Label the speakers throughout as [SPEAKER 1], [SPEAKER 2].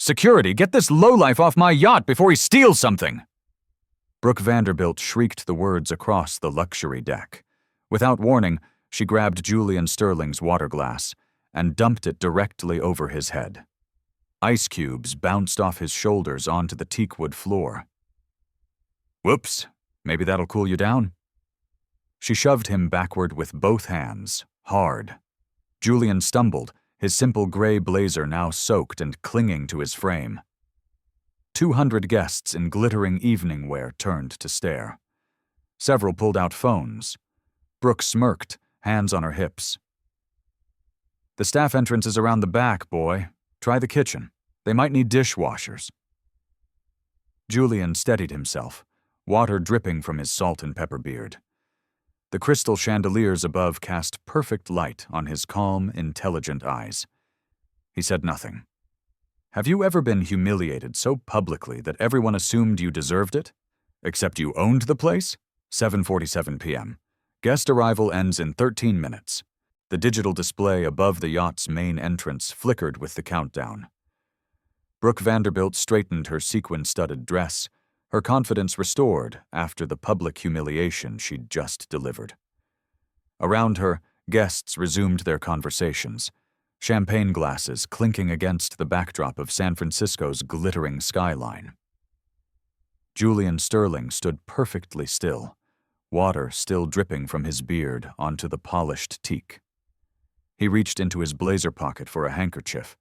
[SPEAKER 1] Security, get this lowlife off my yacht before he steals something! Brooke Vanderbilt shrieked the words across the luxury deck. Without warning, she grabbed Julian Sterling's water glass and dumped it directly over his head. Ice cubes bounced off his shoulders onto the teakwood floor. Whoops, maybe that'll cool you down? She shoved him backward with both hands, hard. Julian stumbled, his simple gray blazer now soaked and clinging to his frame. 200 guests in glittering evening wear turned to stare. Several pulled out phones. Brooke smirked, hands on her hips. The staff entrance is around the back, boy. Try the kitchen. They might need dishwashers. Julian steadied himself, water dripping from his salt and pepper beard. The crystal chandeliers above cast perfect light on his calm, intelligent eyes. He said nothing. Have you ever been humiliated so publicly that everyone assumed you deserved it? Except you owned the place? 7:47 p.m. Guest arrival ends in 13 minutes. The digital display above the yacht's main entrance flickered with the countdown. Brooke Vanderbilt straightened her sequin-studded dress, her confidence restored after the public humiliation she'd just delivered. Around her, guests resumed their conversations, champagne glasses clinking against the backdrop of San Francisco's glittering skyline. Julian Sterling stood perfectly still, water still dripping from his beard onto the polished teak. He reached into his blazer pocket for a handkerchief,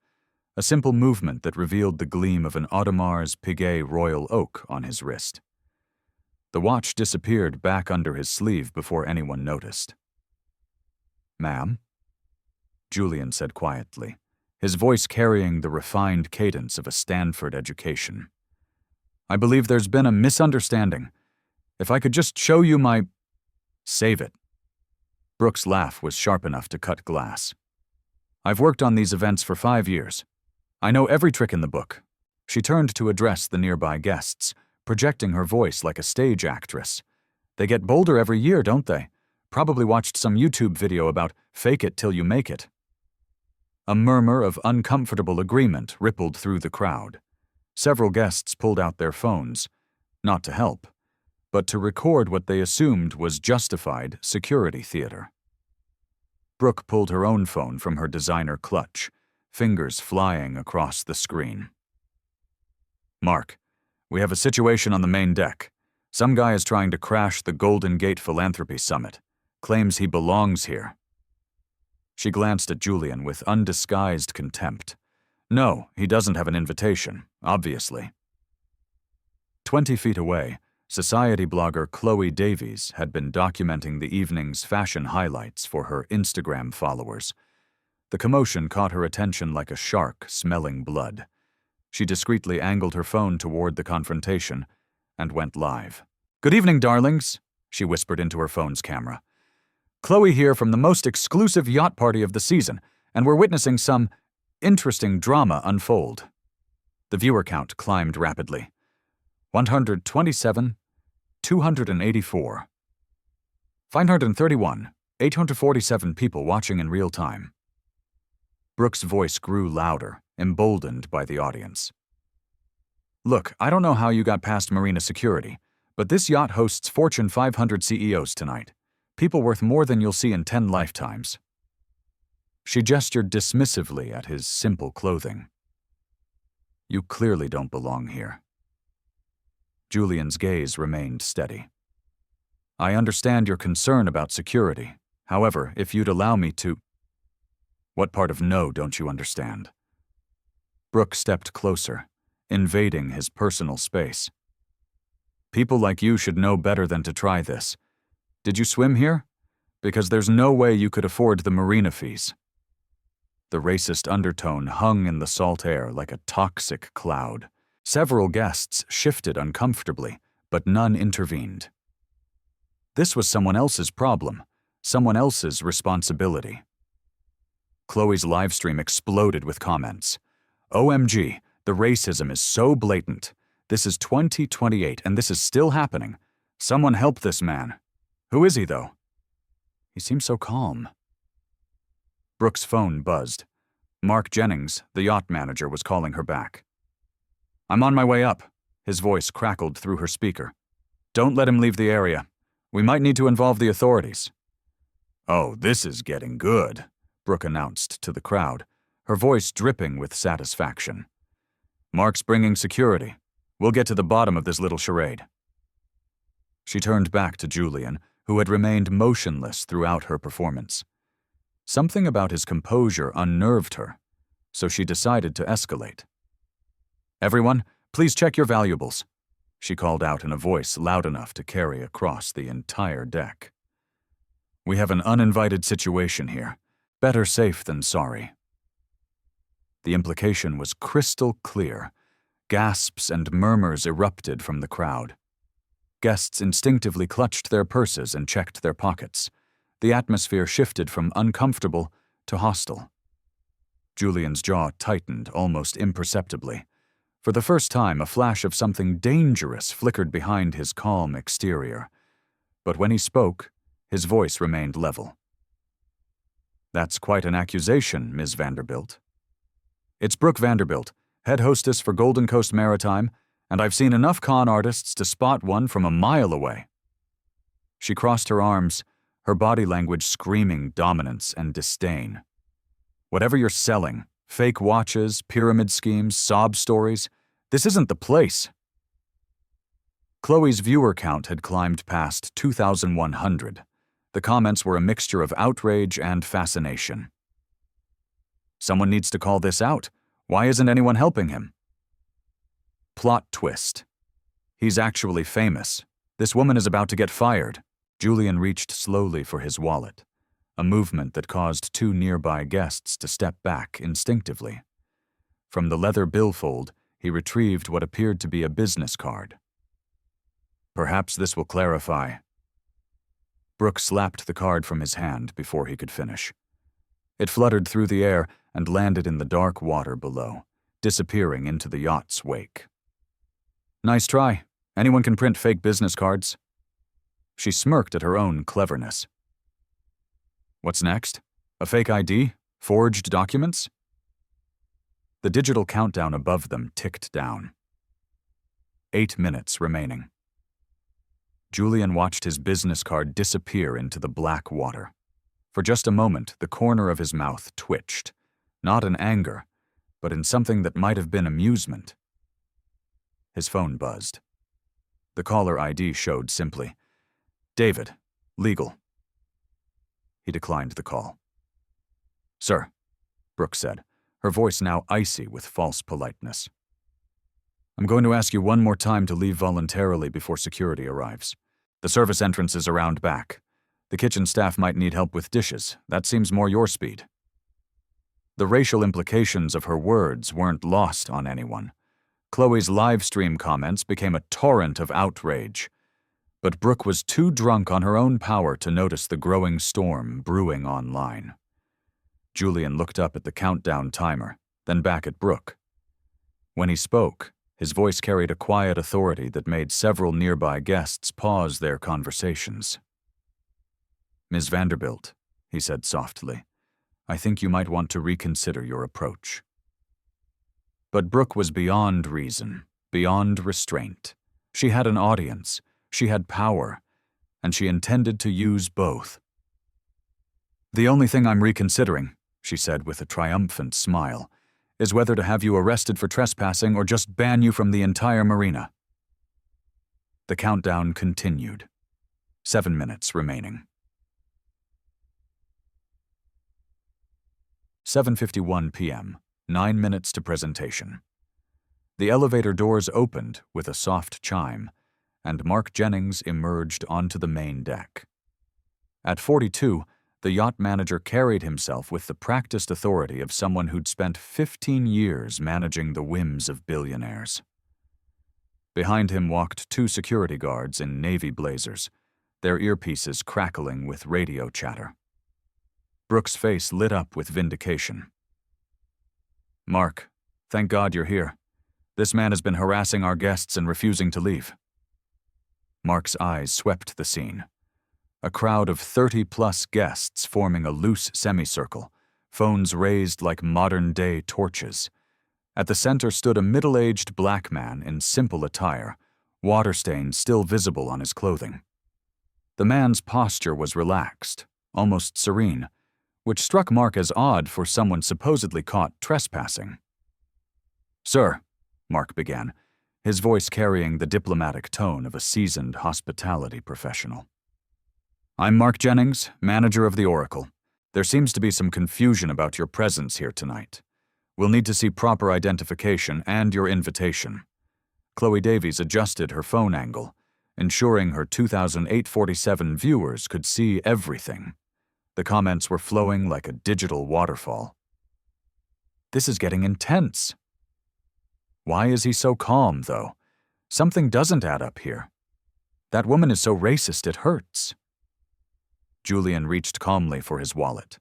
[SPEAKER 1] a simple movement that revealed the gleam of an Audemars Piguet Royal Oak on his wrist. The watch disappeared back under his sleeve before anyone noticed. "Ma'am?" Julian said quietly, his voice carrying the refined cadence of a Stanford education. "I believe there's been a misunderstanding. If I could just show you my—" "Save it." Brooke's laugh was sharp enough to cut glass. "I've worked on these events for 5 years. I know every trick in the book." She turned to address the nearby guests, projecting her voice like a stage actress. "They get bolder every year, don't they? Probably watched some YouTube video about fake it till you make it." A murmur of uncomfortable agreement rippled through the crowd. Several guests pulled out their phones, not to help, but to record what they assumed was justified security theater. Brooke pulled her own phone from her designer clutch, fingers flying across the screen. "Mark, we have a situation on the main deck. Some guy is trying to crash the Golden Gate Philanthropy Summit. Claims he belongs here." She glanced at Julian with undisguised contempt. "No, he doesn't have an invitation, obviously." 20 feet away, society blogger Chloe Davies had been documenting the evening's fashion highlights for her Instagram followers. The commotion caught her attention like a shark smelling blood. She discreetly angled her phone toward the confrontation and went live. "Good evening, darlings," she whispered into her phone's camera. "Chloe here from the most exclusive yacht party of the season, and we're witnessing some interesting drama unfold." The viewer count climbed rapidly. 127, 284. 531, 847 people watching in real time. Brooke's voice grew louder, emboldened by the audience. "Look, I don't know how you got past Marina Security, but this yacht hosts Fortune 500 CEOs tonight. People worth more than you'll see in 10 lifetimes." She gestured dismissively at his simple clothing. "You clearly don't belong here." Julian's gaze remained steady. "I understand your concern about security. However, if you'd allow me to—" "What part of no don't you understand?" Brooke stepped closer, invading his personal space. "People like you should know better than to try this. Did you swim here? Because there's no way you could afford the marina fees." The racist undertone hung in the salt air like a toxic cloud. Several guests shifted uncomfortably, but none intervened. This was someone else's problem, someone else's responsibility. Chloe's livestream exploded with comments. "OMG, the racism is so blatant. This is 2028 and this is still happening. Someone help this man. Who is he, though? He seems so calm." Brooke's phone buzzed. Mark Jennings, the yacht manager, was calling her back. I'm on my way up. His voice crackled through her speaker. Don't let him leave the area. We might need to involve the authorities. Oh, this is getting good, Brooke announced to the crowd, her voice dripping with satisfaction. Mark's bringing security. We'll get to the bottom of this little charade. She turned back to Julian, who had remained motionless throughout her performance. Something about his composure unnerved her, so she decided to escalate. Everyone, please check your valuables, she called out in a voice loud enough to carry across the entire deck. We have an uninvited situation here. Better safe than sorry. The implication was crystal clear. Gasps and murmurs erupted from the crowd. Guests instinctively clutched their purses and checked their pockets. The atmosphere shifted from uncomfortable to hostile. Julian's jaw tightened almost imperceptibly. For the first time, a flash of something dangerous flickered behind his calm exterior. But when he spoke, his voice remained level. That's quite an accusation, Ms. Vanderbilt. It's Brooke Vanderbilt, head hostess for Golden Coast Maritime, and I've seen enough con artists to spot one from a mile away. She crossed her arms, her body language screaming dominance and disdain. Whatever you're selling, fake watches, pyramid schemes, sob stories, this isn't the place. Chloe's viewer count had climbed past 2,100. The comments were a mixture of outrage and fascination. Someone needs to call this out. Why isn't anyone helping him? Plot twist. He's actually famous. This woman is about to get fired. Julian reached slowly for his wallet, a movement that caused two nearby guests to step back instinctively. From the leather billfold, he retrieved what appeared to be a business card. Perhaps this will clarify. Brooke slapped the card from his hand before he could finish. It fluttered through the air and landed in the dark water below, disappearing into the yacht's wake. Nice try. Anyone can print fake business cards. She smirked at her own cleverness. What's next? A fake ID? Forged documents? The digital countdown above them ticked down. 8 minutes remaining. Julian watched his business card disappear into the black water. For just a moment, the corner of his mouth twitched, not in anger, but in something that might have been amusement. His phone buzzed. The caller ID showed simply, David, legal. He declined the call. Sir, Brooke said, her voice now icy with false politeness. I'm going to ask you one more time to leave voluntarily before security arrives. The service entrance is around back. The kitchen staff might need help with dishes. That seems more your speed. The racial implications of her words weren't lost on anyone. Chloe's live stream comments became a torrent of outrage. But Brooke was too drunk on her own power to notice the growing storm brewing online. Julian looked up at the countdown timer, then back at Brooke. When he spoke, his voice carried a quiet authority that made several nearby guests pause their conversations. Ms. Vanderbilt, he said softly, I think you might want to reconsider your approach. But Brooke was beyond reason, beyond restraint. She had an audience, she had power, and she intended to use both. The only thing I'm reconsidering, she said with a triumphant smile, is whether to have you arrested for trespassing or just ban you from the entire marina. The countdown continued. 7 minutes remaining. 7:51 p.m., 9 minutes to presentation. The elevator doors opened with a soft chime, and Mark Jennings emerged onto the main deck. At 42, the yacht manager carried himself with the practiced authority of someone who'd spent 15 years managing the whims of billionaires. Behind him walked two security guards in navy blazers, their earpieces crackling with radio chatter. Brooke's face lit up with vindication. Mark, thank God you're here. This man has been harassing our guests and refusing to leave. Mark's eyes swept the scene. A crowd of 30-plus guests forming a loose semicircle, phones raised like modern-day torches. At the center stood a middle-aged black man in simple attire, water stains still visible on his clothing. The man's posture was relaxed, almost serene, which struck Mark as odd for someone supposedly caught trespassing. "Sir," Mark began, his voice carrying the diplomatic tone of a seasoned hospitality professional. "I'm Mark Jennings, manager of the Oracle. There seems to be some confusion about your presence here tonight. We'll need to see proper identification and your invitation." Chloe Davies adjusted her phone angle, ensuring her 2,847 viewers could see everything. The comments were flowing like a digital waterfall. "This is getting intense." Why is he so calm, though? Something doesn't add up here. That woman is so racist it hurts. Julian reached calmly for his wallet.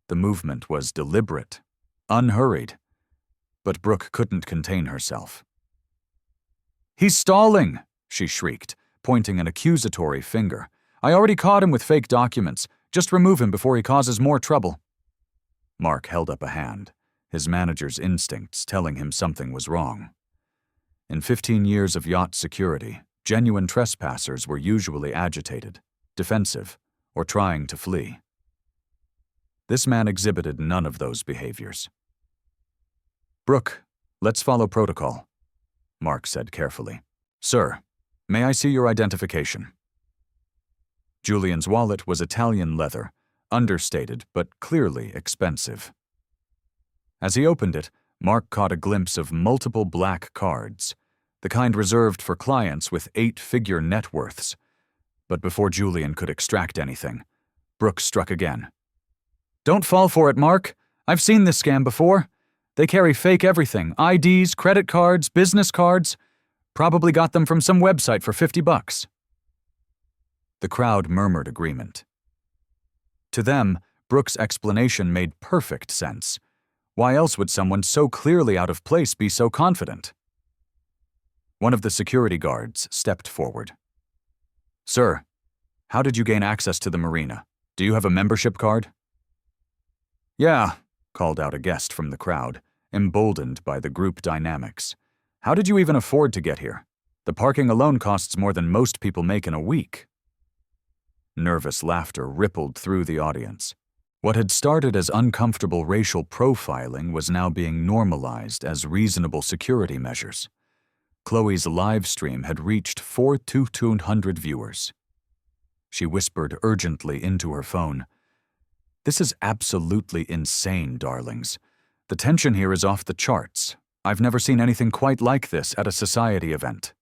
[SPEAKER 1] The movement was deliberate, unhurried, but Brooke couldn't contain herself. "He's stalling!" she shrieked, pointing an accusatory finger. "I already caught him with fake documents. Just remove him before he causes more trouble." Mark held up a hand, his manager's instincts telling him something was wrong. In 15 years of yacht security, genuine trespassers were usually agitated, defensive, or trying to flee. This man exhibited none of those behaviors. "Brooke, let's follow protocol," Mark said carefully. "Sir, may I see your identification?" Julian's wallet was Italian leather, understated but clearly expensive. As he opened it, Mark caught a glimpse of multiple black cards, the kind reserved for clients with 8-figure net worths. But before Julian could extract anything, Brooke struck again. "Don't fall for it, Mark. I've seen this scam before. They carry fake everything, IDs, credit cards, business cards. Probably got them from some website for $50. The crowd murmured agreement. To them, Brooke's explanation made perfect sense. Why else would someone so clearly out of place be so confident? One of the security guards stepped forward. "Sir, how did you gain access to the marina? Do you have a membership card?" "Yeah," called out a guest from the crowd, emboldened by the group dynamics. "How did you even afford to get here? The parking alone costs more than most people make in a week." Nervous laughter rippled through the audience. What had started as uncomfortable racial profiling was now being normalized as reasonable security measures. Chloe's live stream had reached 4,200 viewers. She whispered urgently into her phone, "This is absolutely insane, darlings. The tension here is off the charts. I've never seen anything quite like this at a society event."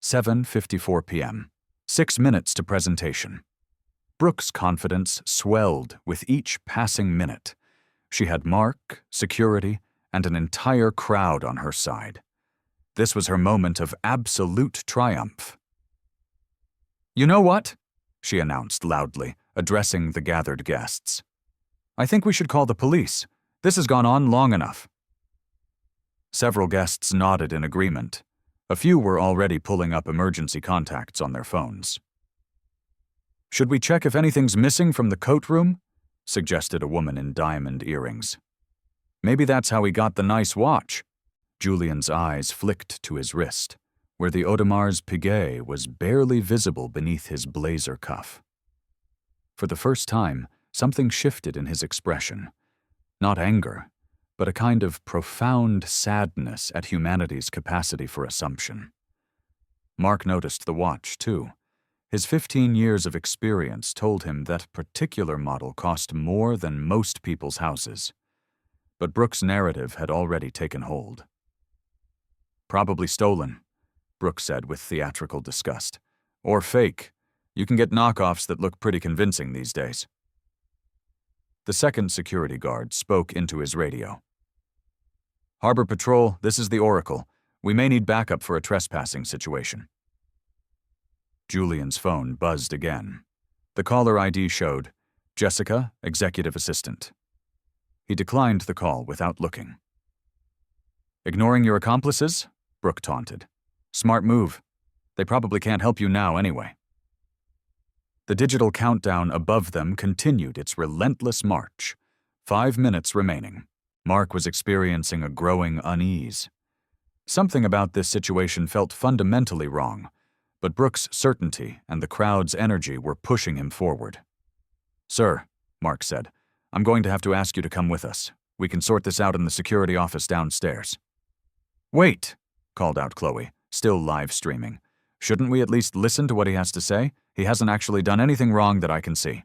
[SPEAKER 1] 7:54 p.m. 6 minutes to presentation. Brooke's confidence swelled with each passing minute. She had Mark, security, and an entire crowd on her side. This was her moment of absolute triumph. "You know what?" she announced loudly, addressing the gathered guests. "I think we should call the police. This has gone on long enough." Several guests nodded in agreement. A few were already pulling up emergency contacts on their phones. "Should we check if anything's missing from the coat room?" suggested a woman in diamond earrings. "Maybe that's how he got the nice watch." Julian's eyes flicked to his wrist, where the Audemar's piguet was barely visible beneath his blazer cuff. For the first time, something shifted in his expression. Not anger, but a kind of profound sadness at humanity's capacity for assumption. Mark noticed the watch, too. His 15 years of experience told him that particular model cost more than most people's houses. But Brooke's narrative had already taken hold. "Probably stolen," Brooke said with theatrical disgust. "Or fake. You can get knockoffs that look pretty convincing these days." The second security guard spoke into his radio. "Harbor Patrol, this is the Oracle. We may need backup for a trespassing situation." Julian's phone buzzed again. The caller ID showed, "Jessica, Executive Assistant." He declined the call without looking. "Ignoring your accomplices?" Brooke taunted. "Smart move. They probably can't help you now anyway." The digital countdown above them continued its relentless march. 5 minutes remaining. Mark was experiencing a growing unease. Something about this situation felt fundamentally wrong, but Brooks' certainty and the crowd's energy were pushing him forward. "Sir," Mark said, "I'm going to have to ask you to come with us. We can sort this out in the security office downstairs." "Wait," called out Chloe, still live streaming. "Shouldn't we at least listen to what he has to say? He hasn't actually done anything wrong that I can see."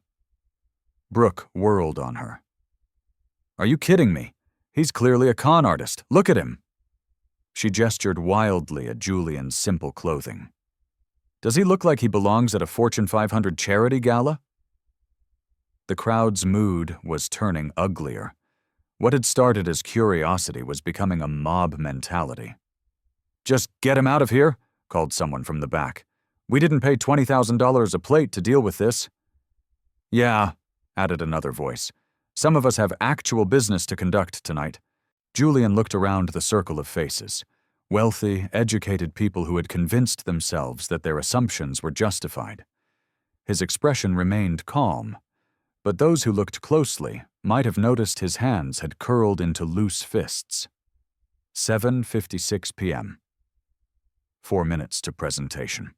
[SPEAKER 1] Brooke whirled on her. "Are you kidding me? He's clearly a con artist. Look at him." She gestured wildly at Julian's simple clothing. "Does he look like he belongs at a Fortune 500 charity gala?" The crowd's mood was turning uglier. What had started as curiosity was becoming a mob mentality. "Just get him out of here," called someone from the back. "We didn't pay $20,000 a plate to deal with this." "Yeah," added another voice. "Some of us have actual business to conduct tonight." Julian looked around the circle of faces. Wealthy, educated people who had convinced themselves that their assumptions were justified. His expression remained calm, but those who looked closely might have noticed his hands had curled into loose fists. 7:56 p.m. 4 minutes to presentation.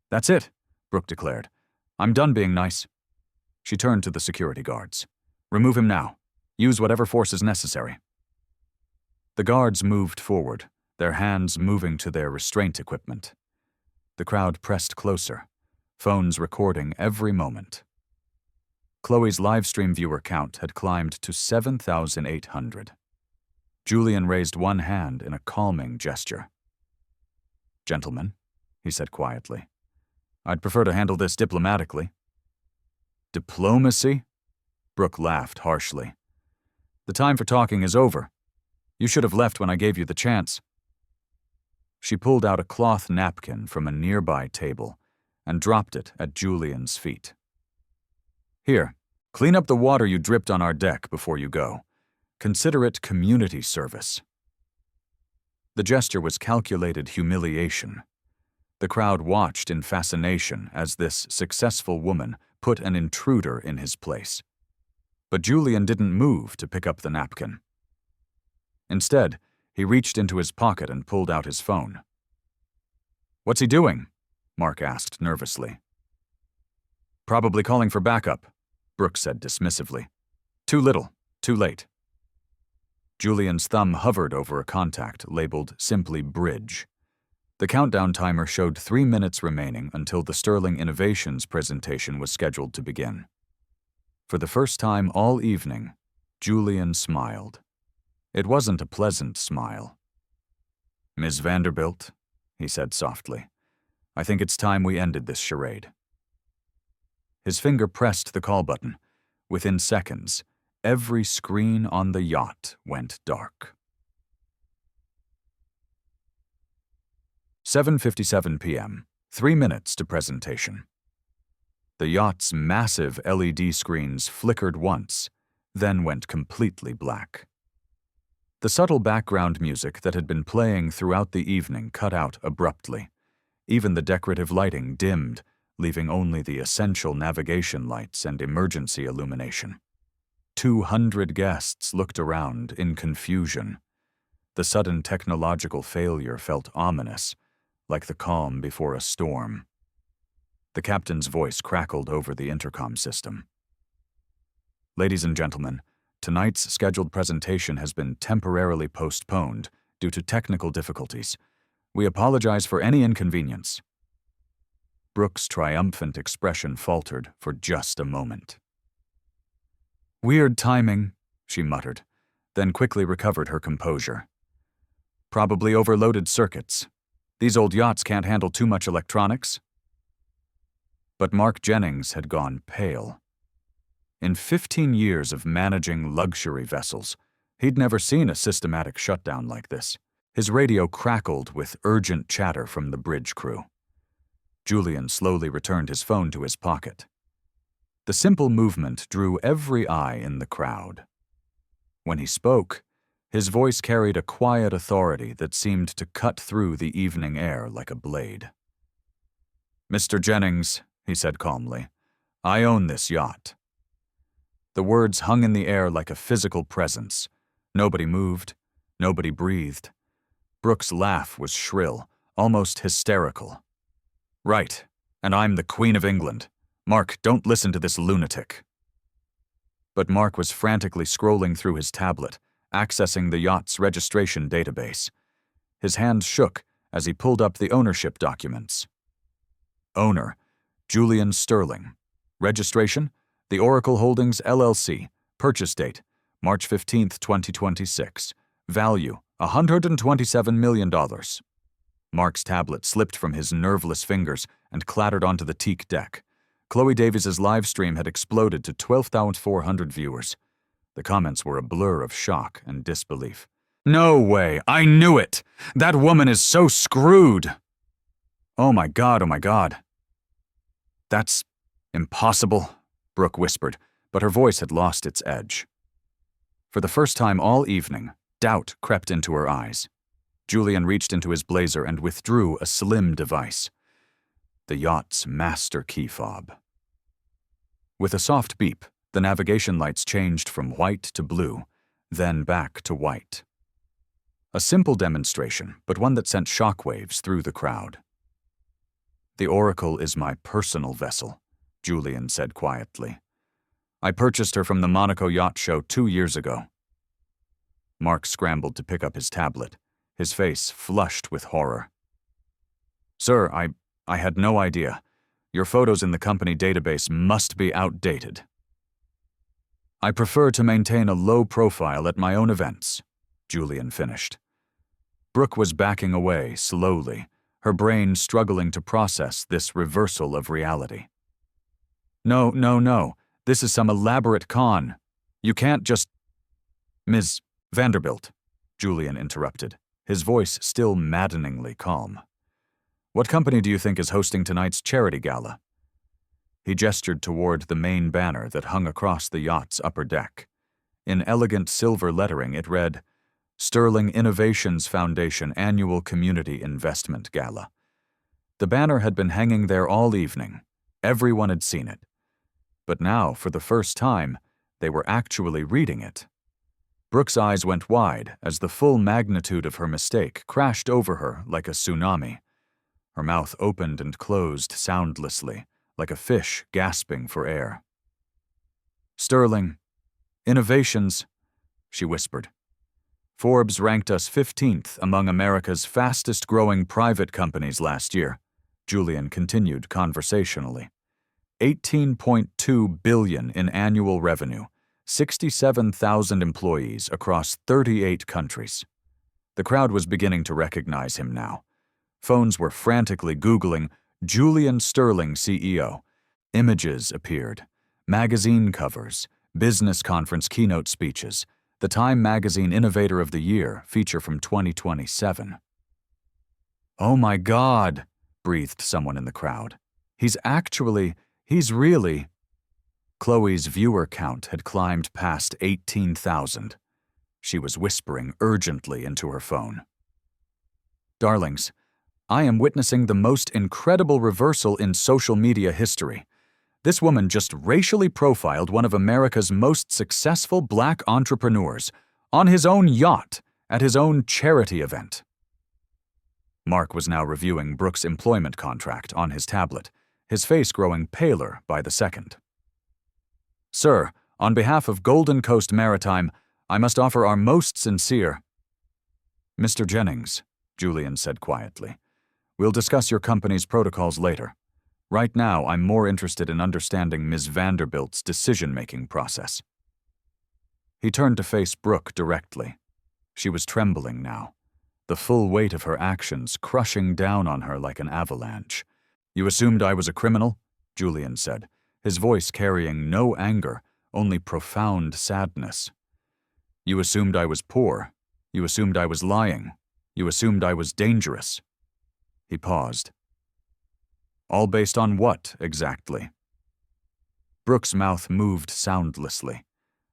[SPEAKER 1] "That's it," Brooke declared. "I'm done being nice." She turned to the security guards. "Remove him now. Use whatever force is necessary." The guards moved forward, their hands moving to their restraint equipment. The crowd pressed closer, phones recording every moment. Chloe's livestream viewer count had climbed to 7,800. Julian raised one hand in a calming gesture. "Gentlemen," he said quietly, "I'd prefer to handle this diplomatically." "Diplomacy?" Brooke laughed harshly. "The time for talking is over. You should have left when I gave you the chance." She pulled out a cloth napkin from a nearby table and dropped it at Julian's feet. "Here, clean up the water you dripped on our deck before you go. Consider it community service." The gesture was calculated humiliation. The crowd watched in fascination as this successful woman put an intruder in his place. But Julian didn't move to pick up the napkin. Instead, he reached into his pocket and pulled out his phone. "What's he doing?" Mark asked nervously. "Probably calling for backup," Brooke said dismissively. "Too little, too late." Julian's thumb hovered over a contact labeled simply Bridge. The countdown timer showed 3 minutes remaining until the Sterling Innovations presentation was scheduled to begin. For the first time all evening, Julian smiled. It wasn't a pleasant smile. "Ms. Vanderbilt," he said softly, "I think it's time we ended this charade." His finger pressed the call button. Within seconds, every screen on the yacht went dark. 7:57 p.m., 3 minutes to presentation. The yacht's massive LED screens flickered once, then went completely black. The subtle background music that had been playing throughout the evening cut out abruptly. Even the decorative lighting dimmed, leaving only the essential navigation lights and emergency illumination. 200 guests looked around in confusion. The sudden technological failure felt ominous, like the calm before a storm. The captain's voice crackled over the intercom system. "Ladies and gentlemen, tonight's scheduled presentation has been temporarily postponed due to technical difficulties. We apologize for any inconvenience." Brooke's triumphant expression faltered for just a moment. "Weird timing," she muttered, then quickly recovered her composure. "Probably overloaded circuits. These old yachts can't handle too much electronics." But Mark Jennings had gone pale. In 15 years of managing luxury vessels, he'd never seen a systematic shutdown like this. His radio crackled with urgent chatter from the bridge crew. Julian slowly returned his phone to his pocket. The simple movement drew every eye in the crowd. When he spoke, his voice carried a quiet authority that seemed to cut through the evening air like a blade. "Mr. Jennings," he said calmly, "I own this yacht." The words hung in the air like a physical presence. Nobody moved. Nobody breathed. Brooke's laugh was shrill, almost hysterical. Right, and I'm the Queen of England. Mark, don't listen to this lunatic. But Mark was frantically scrolling through his tablet, accessing the yacht's registration database. His hand shook as he pulled up the ownership documents. Owner, Julian Sterling. Registration, The Oracle Holdings, LLC. Purchase date, March 15, 2026. Value, $127 million. Mark's tablet slipped from his nerveless fingers and clattered onto the teak deck. Chloe Davies's live stream had exploded to 12,400 viewers. The comments were a blur of shock and disbelief. No way! I knew it! That woman is so screwed! Oh my God, oh my God. That's impossible, Brooke whispered, but her voice had lost its edge. For the first time all evening, doubt crept into her eyes. Julian reached into his blazer and withdrew a slim device. The yacht's master key fob. With a soft beep, the navigation lights changed from white to blue, then back to white. A simple demonstration, but one that sent shockwaves through the crowd. The Oracle is my personal vessel, Julian said quietly. I purchased her from the Monaco Yacht Show 2 years ago. Mark scrambled to pick up his tablet, his face flushed with horror. Sir, I had no idea. Your photos in the company database must be outdated. I prefer to maintain a low profile at my own events, Julian finished. Brooke was backing away slowly, her brain struggling to process this reversal of reality. No. This is some elaborate con. You can't just… Ms. Vanderbilt, Julian interrupted, his voice still maddeningly calm. What company do you think is hosting tonight's charity gala? He gestured toward the main banner that hung across the yacht's upper deck. In elegant silver lettering, it read, Sterling Innovations Foundation Annual Community Investment Gala. The banner had been hanging there all evening. Everyone had seen it. But now, for the first time, they were actually reading it. Brooke's eyes went wide as the full magnitude of her mistake crashed over her like a tsunami. Her mouth opened and closed soundlessly, like a fish gasping for air. Sterling, Innovations, she whispered. Forbes ranked us 15th among America's fastest-growing private companies last year, Julian continued conversationally. $18.2 billion in annual revenue, 67,000 employees across 38 countries. The crowd was beginning to recognize him now. Phones were frantically Googling Julian Sterling CEO. Images appeared. Magazine covers, business conference keynote speeches, the Time Magazine Innovator of the Year feature from 2027. Oh my God, breathed someone in the crowd. He's really… Chloe's viewer count had climbed past 18,000. She was whispering urgently into her phone. Darlings, I am witnessing the most incredible reversal in social media history. This woman just racially profiled one of America's most successful black entrepreneurs on his own yacht at his own charity event. Mark was now reviewing Brooke's employment contract on his tablet, his face growing paler by the second. Sir, on behalf of Golden Coast Maritime, I must offer our most sincere… Mr. Jennings, Julian said quietly, we'll discuss your company's protocols later. Right now, I'm more interested in understanding Ms. Vanderbilt's decision-making process. He turned to face Brooke directly. She was trembling now, the full weight of her actions crushing down on her like an avalanche. You assumed I was a criminal? Julian said, his voice carrying no anger, only profound sadness. You assumed I was poor. You assumed I was lying. You assumed I was dangerous. He paused. All based on what, exactly? Brooke's mouth moved soundlessly.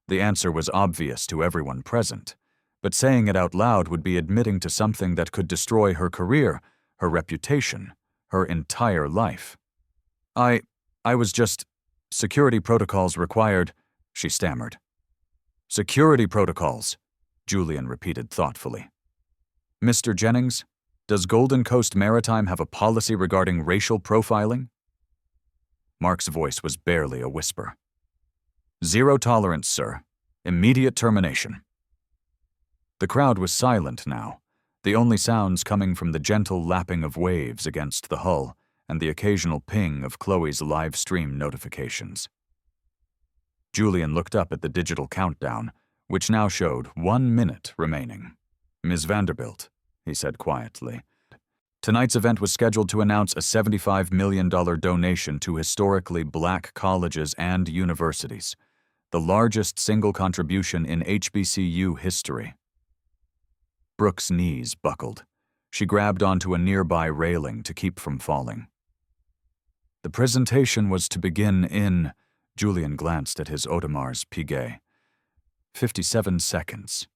[SPEAKER 1] The answer was obvious to everyone present, but saying it out loud would be admitting to something that could destroy her career, her reputation, her entire life. I was just… Security protocols required… she stammered. Security protocols, Julian repeated thoughtfully. Mr. Jennings, does Golden Coast Maritime have a policy regarding racial profiling? Mark's voice was barely a whisper. Zero tolerance, sir. Immediate termination. The crowd was silent now, the only sounds coming from the gentle lapping of waves against the hull and the occasional ping of Chloe's live stream notifications. Julian looked up at the digital countdown, which now showed 1 minute remaining. Ms. Vanderbilt, he said quietly, tonight's event was scheduled to announce a $75 million donation to historically black colleges and universities, the largest single contribution in HBCU history. Brooke's knees buckled. She grabbed onto a nearby railing to keep from falling. The presentation was to begin in, Julian glanced at his Audemars Piguet, 57 seconds.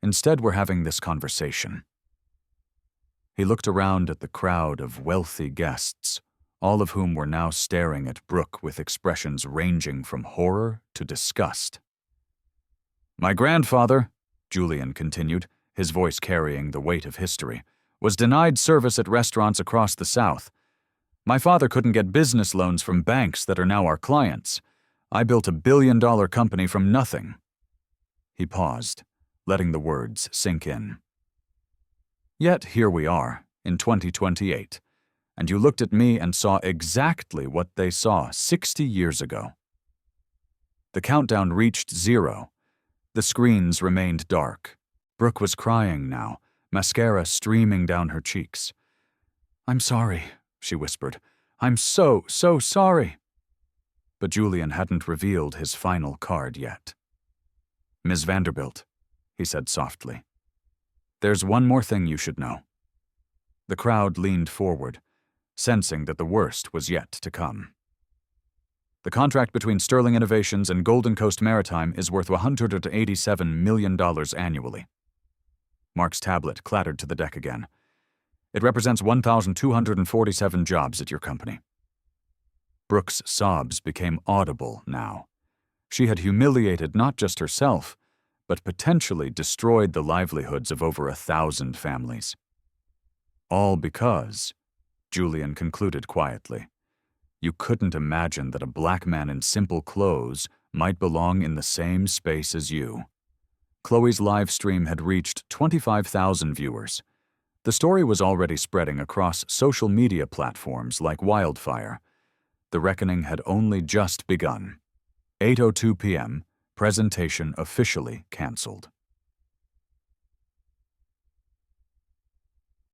[SPEAKER 1] Instead, we're having this conversation. He looked around at the crowd of wealthy guests, all of whom were now staring at Brooke with expressions ranging from horror to disgust. My grandfather, Julian continued, his voice carrying the weight of history, was denied service at restaurants across the South. My father couldn't get business loans from banks that are now our clients. I built a billion-dollar company from nothing. He paused, letting the words sink in. Yet here we are, in 2028, and you looked at me and saw exactly what they saw 60 years ago. The countdown reached 0. The screens remained dark. Brooke was crying now, mascara streaming down her cheeks. I'm sorry, she whispered. I'm so sorry. But Julian hadn't revealed his final card yet. Ms. Vanderbilt, he said softly. There's one more thing you should know. The crowd leaned forward, sensing that the worst was yet to come. The contract between Sterling Innovations and Golden Coast Maritime is worth $187 million annually. Mark's tablet clattered to the deck again. It represents 1,247 jobs at your company. Brooke's sobs became audible now. She had humiliated not just herself, but potentially destroyed the livelihoods of over 1,000 families. All because, Julian concluded quietly, you couldn't imagine that a black man in simple clothes might belong in the same space as you. Chloe's live stream had reached 25,000 viewers. The story was already spreading across social media platforms like wildfire. The reckoning had only just begun. 8:02 p.m., presentation officially canceled.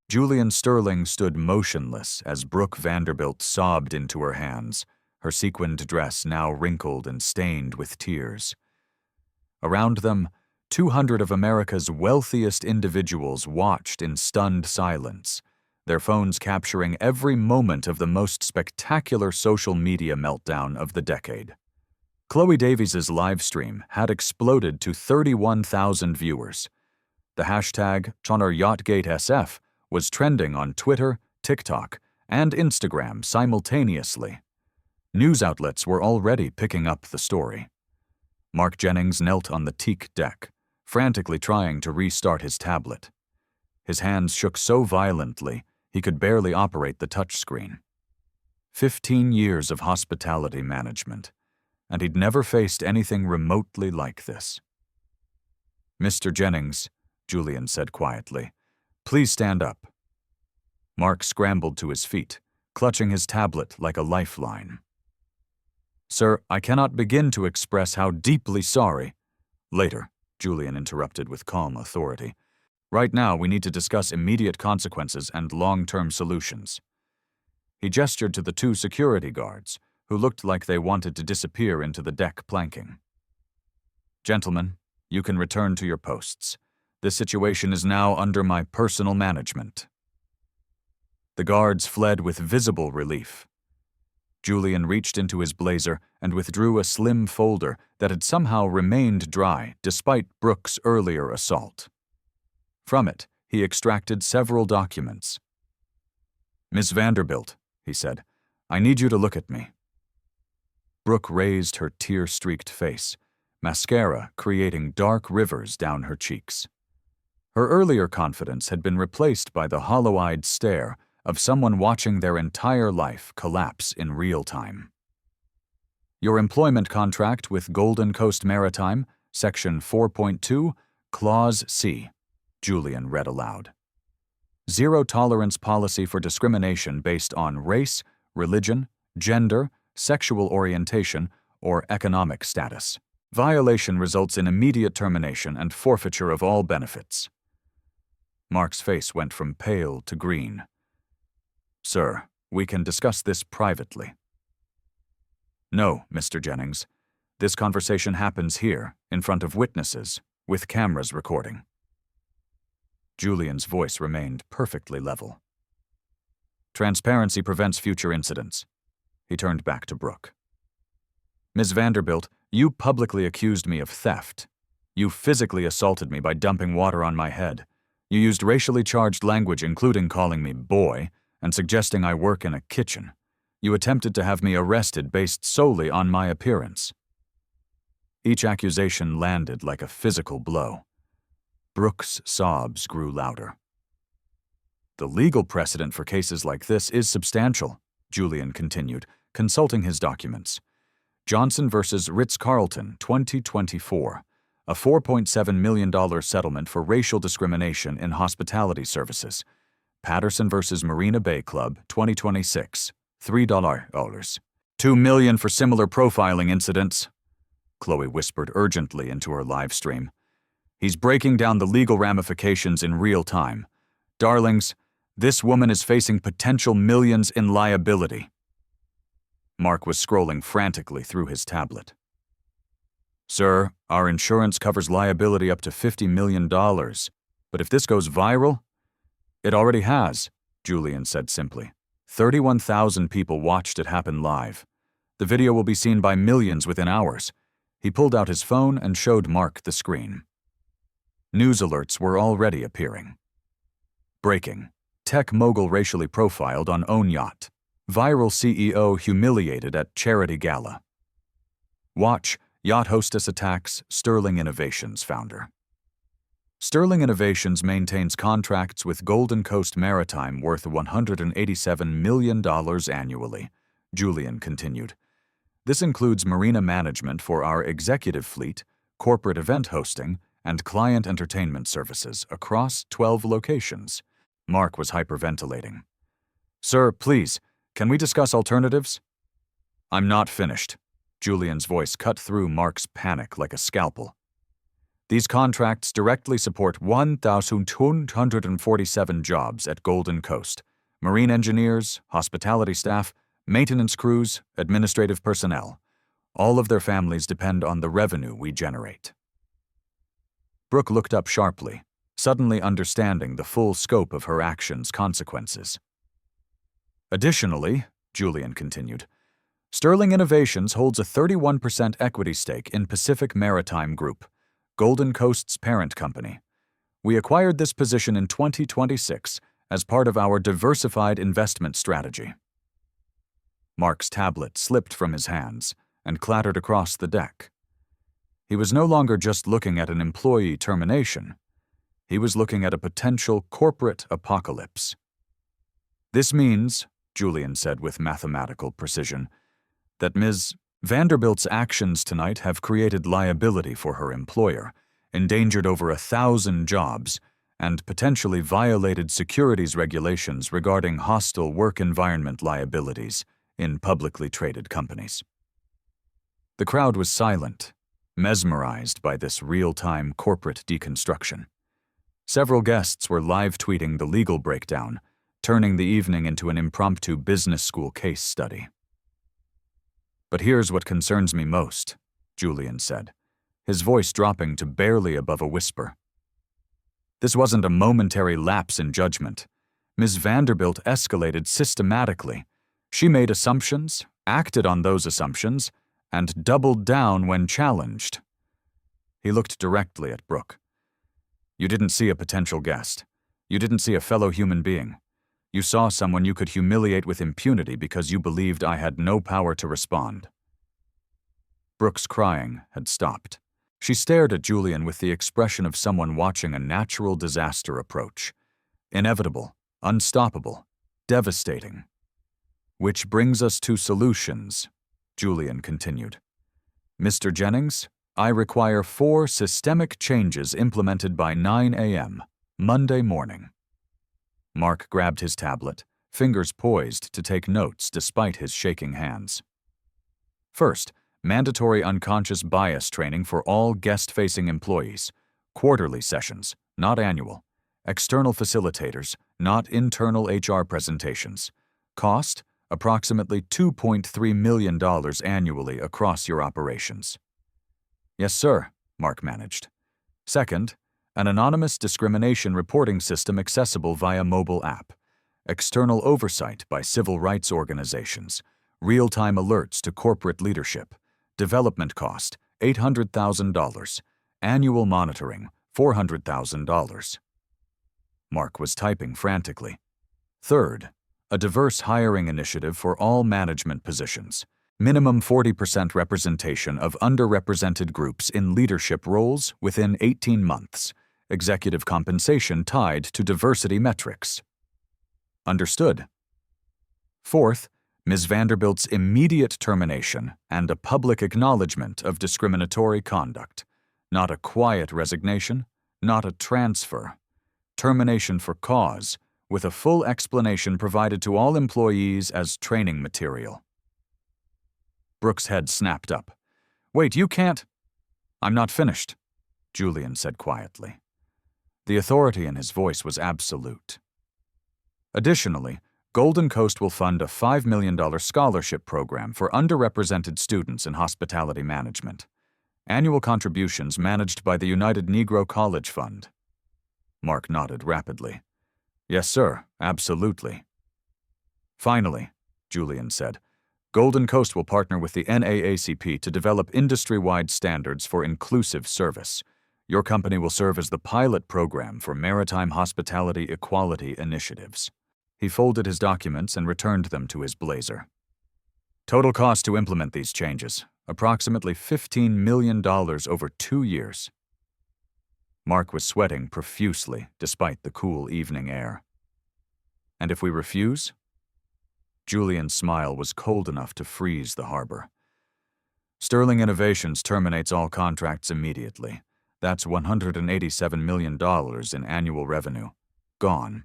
[SPEAKER 1] Julian Sterling stood motionless as Brooke Vanderbilt sobbed into her hands, her sequined dress now wrinkled and stained with tears. Around them, 200 of America's wealthiest individuals watched in stunned silence, their phones capturing every moment of the most spectacular social media meltdown of the decade. Chloe Davies's live stream had exploded to 31,000 viewers. The hashtag #YachtGateSF was trending on Twitter, TikTok, and Instagram simultaneously. News outlets were already picking up the story. Mark Jennings knelt on the teak deck, frantically trying to restart his tablet. His hands shook so violently he could barely operate the touchscreen. 15 years of hospitality management, and he'd never faced anything remotely like this. Mr. Jennings, Julian said quietly, please stand up. Mark scrambled to his feet, clutching his tablet like a lifeline. Sir, I cannot begin to express how deeply sorry. Later, Julian interrupted with calm authority. Right now, we need to discuss immediate consequences and long-term solutions. He gestured to the 2 security guards, who looked like they wanted to disappear into the deck planking. Gentlemen, you can return to your posts. This situation is now under my personal management. The guards fled with visible relief. Julian reached into his blazer and withdrew a slim folder that had somehow remained dry despite Brooke's earlier assault. From it, he extracted several documents. Miss Vanderbilt, he said, I need you to look at me. Brooke raised her tear-streaked face, mascara creating dark rivers down her cheeks. Her earlier confidence had been replaced by the hollow-eyed stare of someone watching their entire life collapse in real time. Your employment contract with Golden Coast Maritime, Section 4.2, Clause C, Julian read aloud. Zero-tolerance policy for discrimination based on race, religion, gender, sexual orientation, or economic status. Violation results in immediate termination and forfeiture of all benefits. Mark's face went from pale to green. Sir, we can discuss this privately. No, Mr. Jennings. This conversation happens here, in front of witnesses, with cameras recording. Julian's voice remained perfectly level. Transparency prevents future incidents. He turned back to Brooke. Ms. Vanderbilt, you publicly accused me of theft. You physically assaulted me by dumping water on my head. You used racially charged language, including calling me boy, and suggesting I work in a kitchen. You attempted to have me arrested based solely on my appearance. Each accusation landed like a physical blow. Brooke's sobs grew louder. The legal precedent for cases like this is substantial, Julian continued, consulting his documents. Johnson v. Ritz-Carlton, 2024. A $4.7 million settlement for racial discrimination in hospitality services. Patterson v. Marina Bay Club, 2026. $3. $2 million for similar profiling incidents, Chloe whispered urgently into her live stream. He's breaking down the legal ramifications in real time. Darlings, this woman is facing potential millions in liability. Mark was scrolling frantically through his tablet. Sir, our insurance covers liability up to $50 million, but if this goes viral? It already has, Julian said simply. 31,000 people watched it happen live. The video will be seen by millions within hours. He pulled out his phone and showed Mark the screen. News alerts were already appearing. Breaking. Tech mogul racially profiled on own yacht. Viral CEO humiliated at charity gala. Watch, Yacht Hostess attacks Sterling Innovations founder. Sterling Innovations maintains contracts with Golden Coast Maritime worth $187 million annually, Julian continued. This includes marina management for our executive fleet, corporate event hosting, and client entertainment services across 12 locations. Mark was hyperventilating. Sir, please, can we discuss alternatives? I'm not finished. Julian's voice cut through Mark's panic like a scalpel. These contracts directly support 1,247 jobs at Golden Coast. Marine engineers, hospitality staff, maintenance crews, administrative personnel. All of their families depend on the revenue we generate. Brooke looked up sharply, suddenly understanding the full scope of her actions' consequences. Additionally, Julian continued, Sterling Innovations holds a 31% equity stake in Pacific Maritime Group, Golden Coast's parent company. We acquired this position in 2026 as part of our diversified investment strategy. Mark's tablet slipped from his hands and clattered across the deck. He was no longer just looking at an employee termination. He was looking at a potential corporate apocalypse. This means, Julian said with mathematical precision, that Ms. Vanderbilt's actions tonight have created liability for her employer, endangered over 1,000 jobs, and potentially violated securities regulations regarding hostile work environment liabilities in publicly traded companies. The crowd was silent, mesmerized by this real-time corporate deconstruction. Several guests were live-tweeting the legal breakdown, turning the evening into an impromptu business school case study. But here's what concerns me most, Julian said, his voice dropping to barely above a whisper. This wasn't a momentary lapse in judgment. Ms. Vanderbilt escalated systematically. She made assumptions, acted on those assumptions, and doubled down when challenged. He looked directly at Brooke. You didn't see a potential guest. You didn't see a fellow human being. You saw someone you could humiliate with impunity because you believed I had no power to respond. Brooke's crying had stopped. She stared at Julian with the expression of someone watching a natural disaster approach. Inevitable, unstoppable, devastating. Which brings us to solutions, Julian continued. Mr. Jennings, I require 4 systemic changes implemented by 9 a.m., Monday morning. Mark grabbed his tablet, fingers poised to take notes despite his shaking hands. First, mandatory unconscious bias training for all guest-facing employees. Quarterly sessions, not annual. External facilitators, not internal HR presentations. Cost, approximately $2.3 million annually across your operations. Yes, sir, Mark managed. Second, an anonymous discrimination reporting system accessible via mobile app. External oversight by civil rights organizations. Real-time alerts to corporate leadership. Development cost, $800,000. Annual monitoring, $400,000. Mark was typing frantically. Third, a diverse hiring initiative for all management positions. Minimum 40% representation of underrepresented groups in leadership roles within 18 months. Executive compensation tied to diversity metrics. Understood. Fourth, Ms. Vanderbilt's immediate termination and a public acknowledgement of discriminatory conduct. Not a quiet resignation, not a transfer. Termination for cause, with a full explanation provided to all employees as training material. Brooks' head snapped up. Wait, you can't— I'm not finished, Julian said quietly. The authority in his voice was absolute. Additionally, Golden Coast will fund a $5 million scholarship program for underrepresented students in hospitality management. Annual contributions managed by the United Negro College Fund. Mark nodded rapidly. Yes, sir, absolutely. Finally, Julian said, Golden Coast will partner with the NAACP to develop industry-wide standards for inclusive service. Your company will serve as the pilot program for maritime hospitality equality initiatives. He folded his documents and returned them to his blazer. Total cost to implement these changes, approximately $15 million over 2 years. Mark was sweating profusely despite the cool evening air. And if we refuse? Julian's smile was cold enough to freeze the harbor. Sterling Innovations terminates all contracts immediately. That's $187 million in annual revenue. Gone.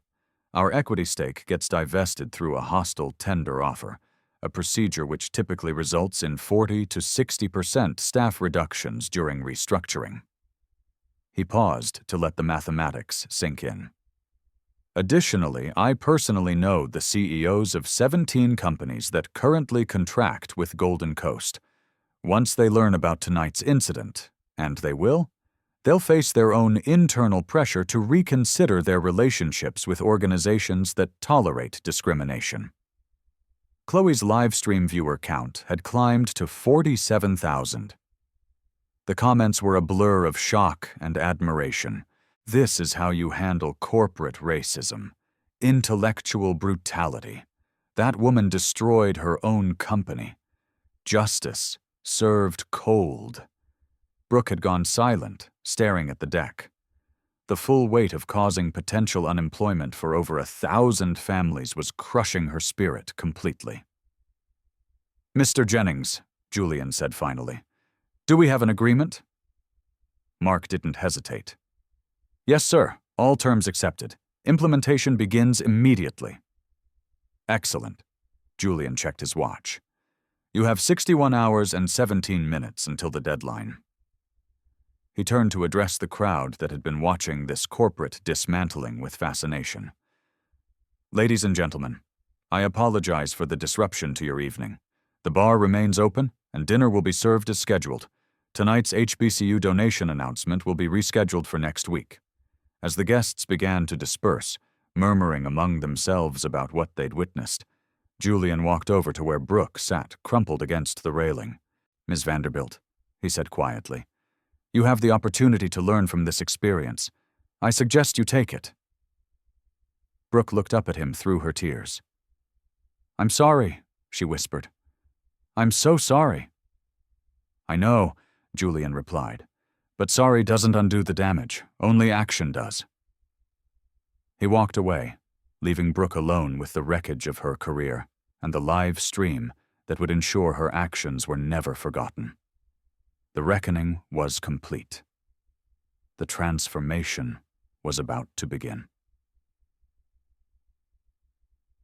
[SPEAKER 1] Our equity stake gets divested through a hostile tender offer, a procedure which typically results in 40 to 60% staff reductions during restructuring. He paused to let the mathematics sink in. Additionally, I personally know the CEOs of 17 companies that currently contract with Golden Coast. Once they learn about tonight's incident, and they will, they'll face their own internal pressure to reconsider their relationships with organizations that tolerate discrimination. Chloe's live stream viewer count had climbed to 47,000. The comments were a blur of shock and admiration. This is how you handle corporate racism. Intellectual brutality. That woman destroyed her own company. Justice served cold. Brooke had gone silent, staring at the deck. The full weight of causing potential unemployment for over 1,000 families was crushing her spirit completely. Mr. Jennings, Julian said finally, do we have an agreement? Mark didn't hesitate. Yes, sir. All terms accepted. Implementation begins immediately. Excellent. Julian checked his watch. You have 61 hours and 17 minutes until the deadline. He turned to address the crowd that had been watching this corporate dismantling with fascination. Ladies and gentlemen, I apologize for the disruption to your evening. The bar remains open, and dinner will be served as scheduled. Tonight's HBCU donation announcement will be rescheduled for next week. As the guests began to disperse, murmuring among themselves about what they'd witnessed, Julian walked over to where Brooke sat crumpled against the railing. Ms. Vanderbilt, he said quietly, you have the opportunity to learn from this experience. I suggest you take it. Brooke looked up at him through her tears. I'm sorry, she whispered. I'm so sorry. I know, Julian replied, But sorry doesn't undo the damage. Only action does. He walked away, leaving Brooke alone with the wreckage of her career and the live stream that would ensure her actions were never forgotten. The reckoning was complete. The transformation was about to begin.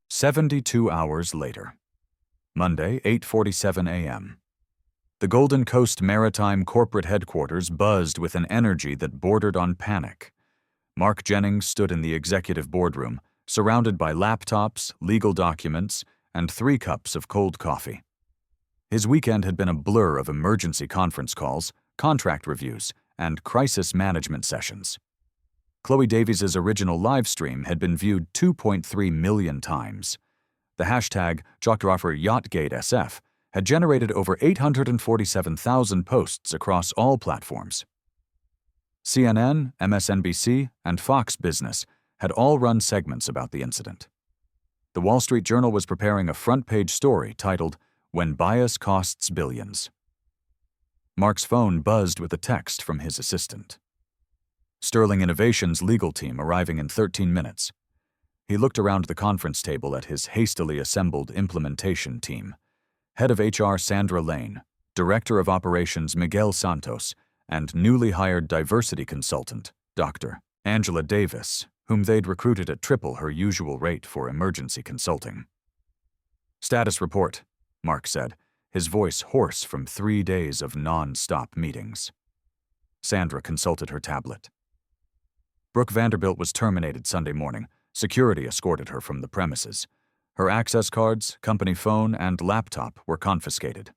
[SPEAKER 1] 72 hours later. Monday, 8:47 a.m. The Golden Coast Maritime corporate headquarters buzzed with an energy that bordered on panic. Mark Jennings stood in the executive boardroom, surrounded by laptops, legal documents, and 3 cups of cold coffee. His weekend had been a blur of emergency conference calls, contract reviews, and crisis management sessions. Chloe Davies's original live stream had been viewed 2.3 million times. The hashtag #YachtGateSF had generated over 847,000 posts across all platforms. CNN, MSNBC, and Fox Business had all run segments about the incident. The Wall Street Journal was preparing a front-page story titled, "When Bias Costs Billions." Mark's phone buzzed with a text from his assistant. Sterling Innovation's legal team arriving in 13 minutes. He looked around the conference table at his hastily assembled implementation team. Head of HR Sandra Lane, Director of Operations Miguel Santos, and newly hired diversity consultant, Dr. Angela Davis, whom they'd recruited at triple her usual rate for emergency consulting. "Status report," Mark said, his voice hoarse from 3 days of non-stop meetings. Sandra consulted her tablet. Brooke Vanderbilt was terminated Sunday morning. Security escorted her from the premises. Her access cards, company phone, and laptop were confiscated.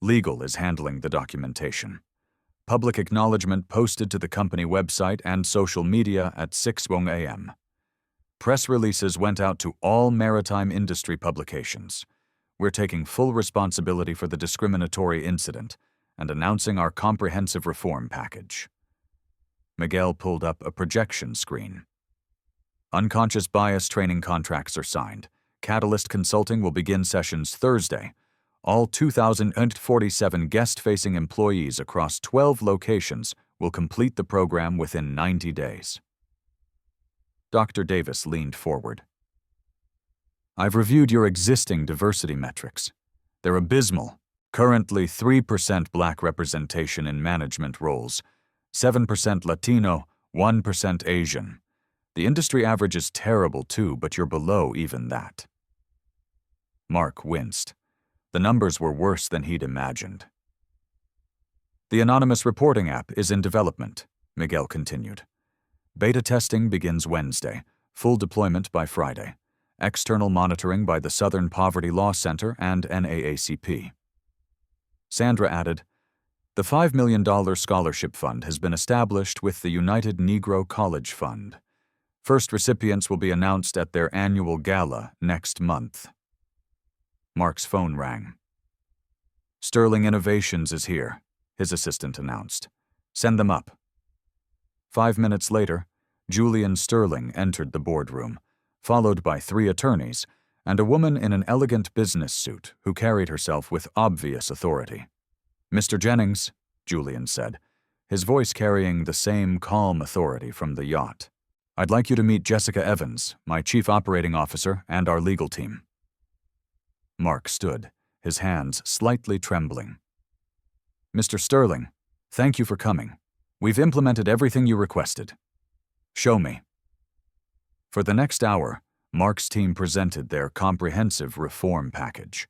[SPEAKER 1] Legal is handling the documentation. Public acknowledgement posted to the company website and social media at 6:00 a.m. Press releases went out to all maritime industry publications. We're taking full responsibility for the discriminatory incident and announcing our comprehensive reform package. Miguel pulled up a projection screen. Unconscious bias training contracts are signed. Catalyst Consulting will begin sessions Thursday. All 2,047 guest-facing employees across 12 locations will complete the program within 90 days. Dr. Davis leaned forward. "I've reviewed your existing diversity metrics. They're abysmal. Currently 3% Black representation in management roles, 7% Latino, 1% Asian. The industry average is terrible too, but you're below even that." Mark winced. The numbers were worse than he'd imagined. "The anonymous reporting app is in development," Miguel continued. "Beta testing begins Wednesday, full deployment by Friday. External monitoring by the Southern Poverty Law Center and NAACP." Sandra added, "The $5 million scholarship fund has been established with the United Negro College Fund. First recipients will be announced at their annual gala next month." Mark's phone rang. "Sterling Innovations is here," his assistant announced. "Send them up." 5 minutes later, Julian Sterling entered the boardroom, followed by 3 attorneys and a woman in an elegant business suit who carried herself with obvious authority. "Mr. Jennings," Julian said, his voice carrying the same calm authority from the yacht, "I'd like you to meet Jessica Evans, my chief operating officer, and our legal team." Mark stood, his hands slightly trembling. "Mr. Sterling, thank you for coming. We've implemented everything you requested. Show me." For the next hour, Mark's team presented their comprehensive reform package.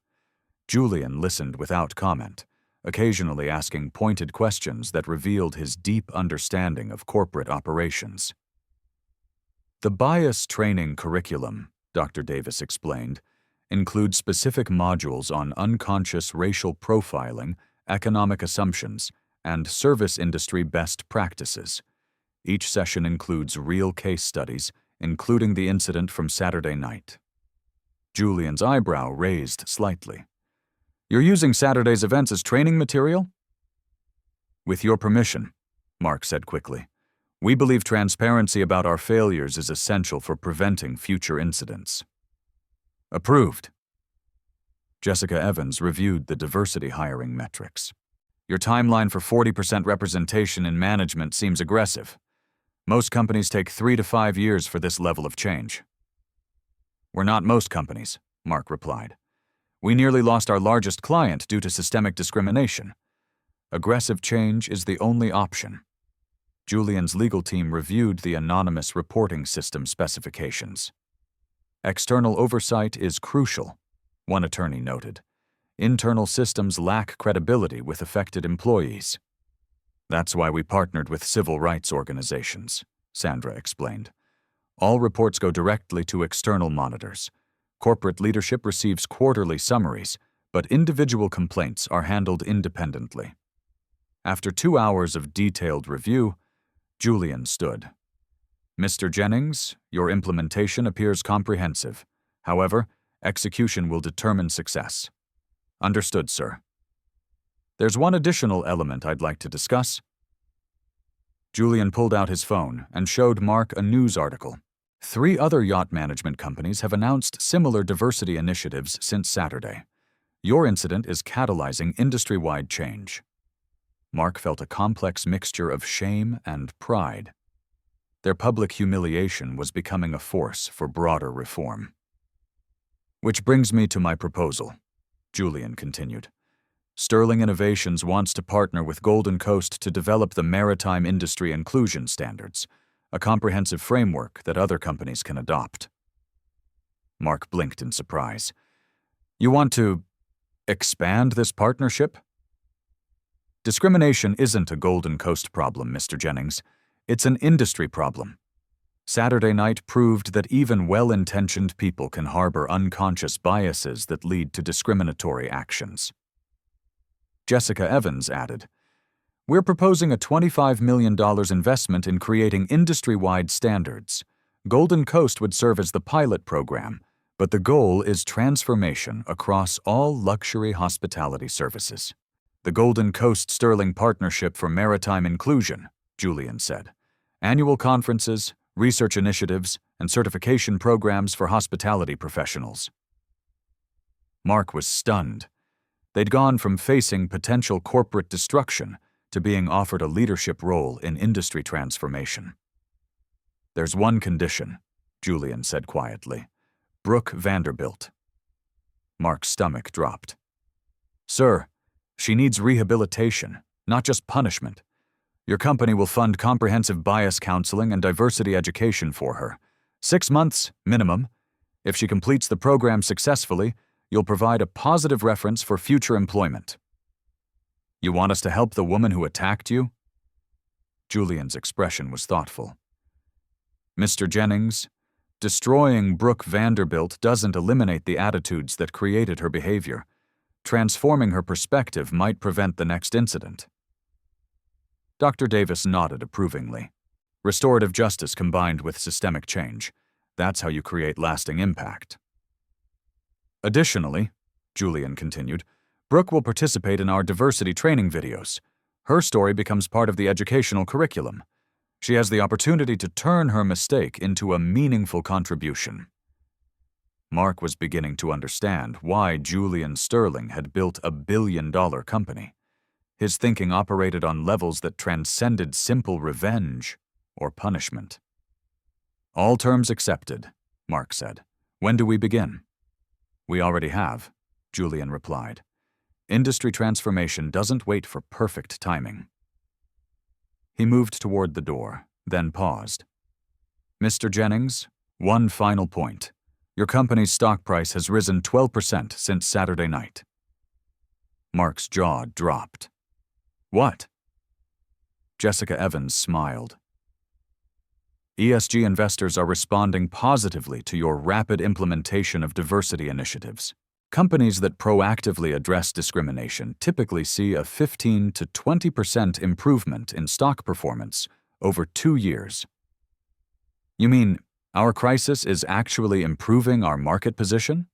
[SPEAKER 1] Julian listened without comment, occasionally asking pointed questions that revealed his deep understanding of corporate operations. "The bias training curriculum," Dr. Davis explained, includes specific modules on unconscious racial profiling, economic assumptions, and service industry best practices. Each session includes real case studies, including the incident from Saturday night. Julian's eyebrow raised slightly. "You're using Saturday's events as training material?" "With your permission," Mark said quickly. "We believe transparency about our failures is essential for preventing future incidents." "Approved." Jessica Evans reviewed the diversity hiring metrics. Your timeline for 40% representation in management seems aggressive. Most companies take 3 to 5 years for this level of change. We're not most companies, Mark replied. We nearly lost our largest client due to systemic discrimination. Aggressive change is the only option. Julian's legal team reviewed the anonymous reporting system specifications. External oversight is crucial, one attorney noted. Internal systems lack credibility with affected employees. That's why we partnered with civil rights organizations, Sandra explained. All reports go directly to external monitors. Corporate leadership receives quarterly summaries, but individual complaints are handled independently. After 2 hours of detailed review, Julian stood. Mr. Jennings, your implementation appears comprehensive. However, execution will determine success. Understood, sir. There's one additional element I'd like to discuss. Julian pulled out his phone and showed Mark a news article. 3 other yacht management companies have announced similar diversity initiatives since Saturday. Your incident is catalyzing industry-wide change. Mark felt a complex mixture of shame and pride. Their public humiliation was becoming a force for broader reform. Which brings me to my proposal, Julian continued. Sterling Innovations wants to partner with Golden Coast to develop the Maritime Industry Inclusion Standards, a comprehensive framework that other companies can adopt. Mark blinked in surprise. You want to expand this partnership? Discrimination isn't a Golden Coast problem, Mr. Jennings. It's an industry problem. Saturday night proved that even well-intentioned people can harbor unconscious biases that lead to discriminatory actions. Jessica Evans added, We're proposing a $25 million investment in creating industry-wide standards. Golden Coast would serve as the pilot program, but the goal is transformation across all luxury hospitality services. The Golden Coast Sterling Partnership for Maritime Inclusion, Julian said. Annual conferences, research initiatives, and certification programs for hospitality professionals. Mark was stunned. They'd gone from facing potential corporate destruction to being offered a leadership role in industry transformation. There's one condition, Julian said quietly. Brooke Vanderbilt. Mark's stomach dropped. Sir, she needs rehabilitation, not just punishment. Your company will fund comprehensive bias counseling and diversity education for her. 6 months, minimum. If she completes the program successfully, you'll provide a positive reference for future employment. You want us to help the woman who attacked you? Julian's expression was thoughtful. Mr. Jennings, destroying Brooke Vanderbilt doesn't eliminate the attitudes that created her behavior. Transforming her perspective might prevent the next incident. Dr. Davis nodded approvingly. Restorative justice combined with systemic change. That's how you create lasting impact. Additionally, Julian continued, Brooke will participate in our diversity training videos. Her story becomes part of the educational curriculum. She has the opportunity to turn her mistake into a meaningful contribution. Mark was beginning to understand why Julian Sterling had built a billion-dollar company. His thinking operated on levels that transcended simple revenge or punishment. All terms accepted, Mark said. When do we begin? We already have, Julian replied. Industry transformation doesn't wait for perfect timing. He moved toward the door, then paused. Mr. Jennings, one final point. Your company's stock price has risen 12% since Saturday night. Mark's jaw dropped. What? Jessica Evans smiled. ESG investors are responding positively to your rapid implementation of diversity initiatives. Companies that proactively address discrimination typically see a 15 to 20% improvement in stock performance over 2 years. You mean, our crisis is actually improving our market position?